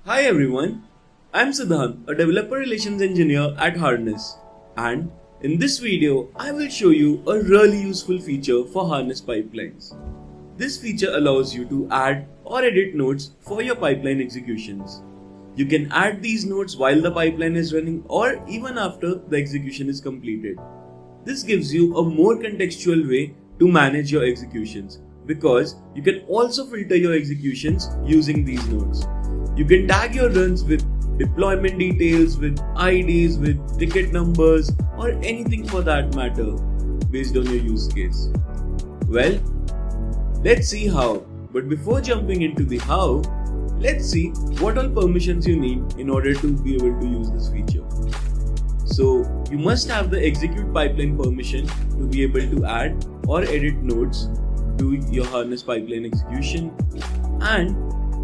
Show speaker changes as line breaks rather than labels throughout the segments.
Hi everyone, I'm Siddhant, a developer relations engineer at Harness, and in this video I will show you a really useful feature for Harness pipelines. This feature allows you to add or edit nodes for your pipeline executions. You can add these nodes while the pipeline is running or even after the execution is completed. This gives you a more contextual way to manage your executions because you can also filter your executions using these nodes. You can tag your runs with deployment details, with IDs, with ticket numbers, or anything for that matter based on your use case. Well, let's see how. But before jumping into the how, let's see what all permissions you need in order to be able to use this feature. So you must have the execute pipeline permission to be able to add or edit nodes to your Harness pipeline execution, and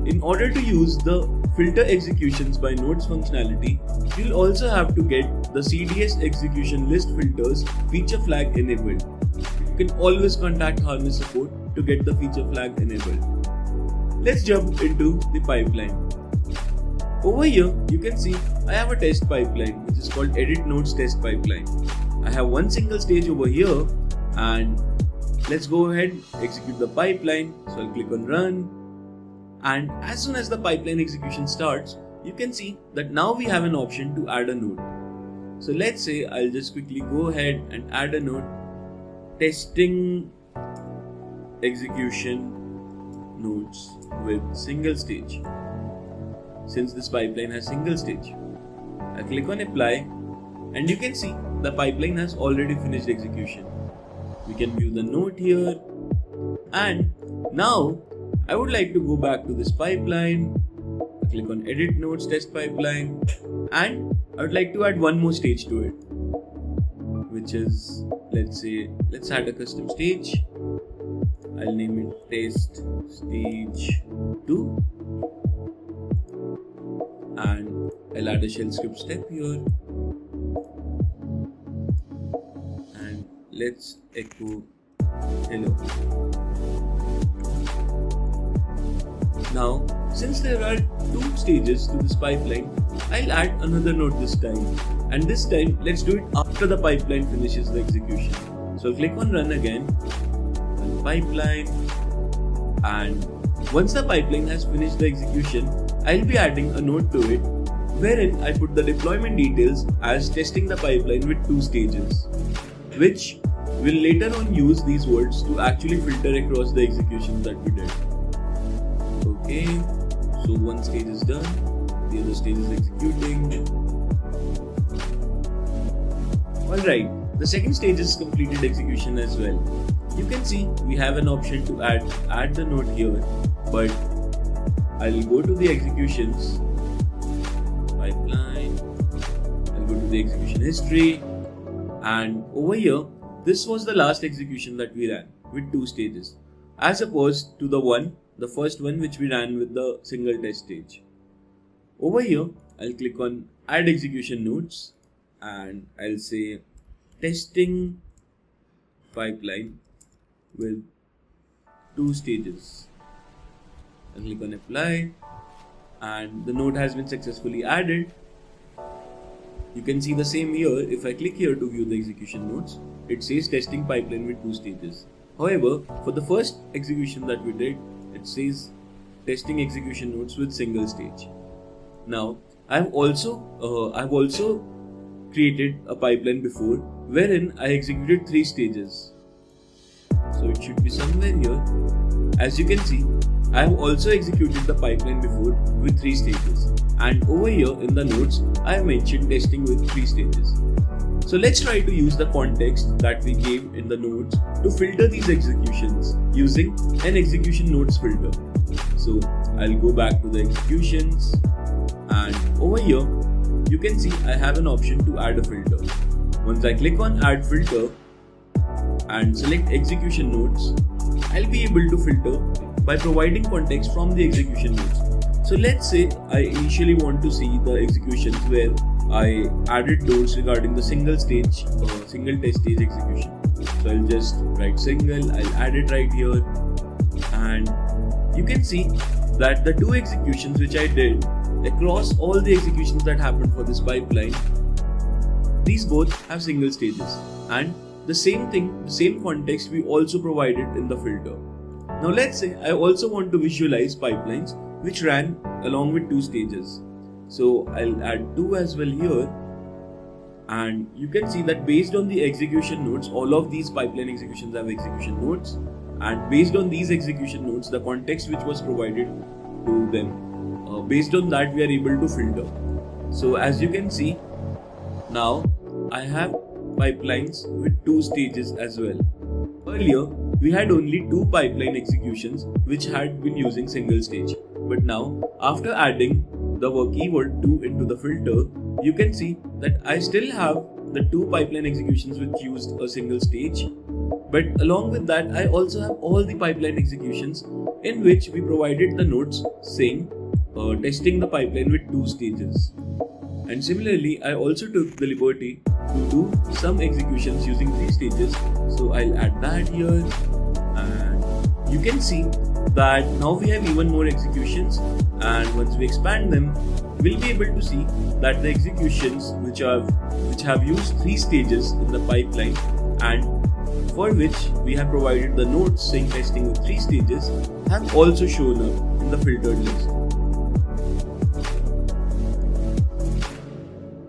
in order to use the filter executions by nodes functionality, you'll also have to get the CDS execution list filters feature flag enabled. You can always contact Harness support to get the feature flag enabled. Let's jump into the pipeline. Over here, you can see I have a test pipeline which is called edit nodes test pipeline. I have one single stage over here, and let's go ahead execute the pipeline. So I'll click on run. And as soon as the pipeline execution starts, you can see that now we have an option to add a node. So let's say I'll just quickly go ahead and add a node, testing execution nodes with single stage. Since this pipeline has single stage, I click on apply, and you can see the pipeline has already finished execution. We can view the node here, and now I would like to go back to this pipeline. I click on edit nodes test pipeline, and I would like to add one more stage to it, which is, let's add a custom stage. I'll name it test stage 2, and I'll add a shell script step here, and let's echo hello. Now, since there are two stages to this pipeline, I'll add another node this time. And this time, let's do it after the pipeline finishes the execution. So click on run again, run pipeline, and once the pipeline has finished the execution, I'll be adding a node to it, wherein I put the deployment details as testing the pipeline with two stages, which will later on use these words to actually filter across the executions that we did. Okay, so one stage is done, the other stage is executing. Alright, the second stage is completed execution as well. You can see we have an option to add the node here, but I'll go to the executions, pipeline, I'll go to the execution history, and over here, this was the last execution that we ran with two stages, as opposed to the first one which we ran with the single test stage. Over here, I'll click on add execution nodes, and I'll say testing pipeline with two stages. I'll click on apply, and the node has been successfully added. You can see the same here. If I click here to view the execution nodes, it says testing pipeline with two stages. However, for the first execution that we did, it says testing execution nodes with single stage. Now, I've also created a pipeline before wherein I executed three stages. So it should be somewhere here. As you can see, I have also executed the pipeline before with three stages, and over here in the nodes, I have mentioned testing with three stages. So let's try to use the context that we gave in the nodes to filter these executions using an execution nodes filter. So I'll go back to the executions, and over here you can see I have an option to add a filter. Once I click on add filter and select execution nodes, I'll be able to filter by providing context from the execution nodes. So let's say I initially want to see the executions where I added nodes regarding the single test stage execution. So I'll just write single, I'll add it right here, and you can see that the two executions which I did across all the executions that happened for this pipeline, these both have single stages, and the same context we also provided in the filter. Now let's say I also want to visualize pipelines which ran along with two stages. So I'll add 2 as well here, and you can see that based on the execution nodes, all of these pipeline executions have execution nodes, and based on these execution nodes, the context which was provided to them, based on that we are able to filter. So as you can see, now I have pipelines with 2 stages as well. Earlier, we had only 2 pipeline executions which had been using single stage. But now, after adding the keyword 2 into the filter, you can see that I still have the 2 pipeline executions which used a single stage. But along with that, I also have all the pipeline executions in which we provided the nodes saying testing the pipeline with 2 stages. And similarly, I also took the liberty to do some executions using 3 stages. So I'll add that here, and you can see that now we have even more executions, and once we expand them, we'll be able to see that the executions which have used 3 stages in the pipeline and for which we have provided the nodes saying testing with 3 stages have also shown up in the filtered list.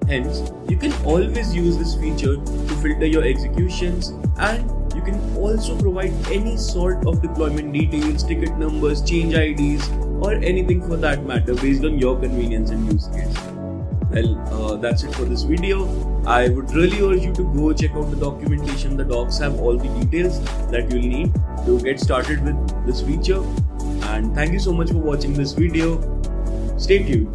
Hence, you can always use this feature to filter your executions, and you can also provide any sort of deployment details, ticket numbers, change IDs, or anything for that matter based on your convenience and use case. Well, that's it for this video. I would really urge you to go check out the documentation. The docs have all the details that you'll need to get started with this feature. And thank you so much for watching this video. Stay tuned.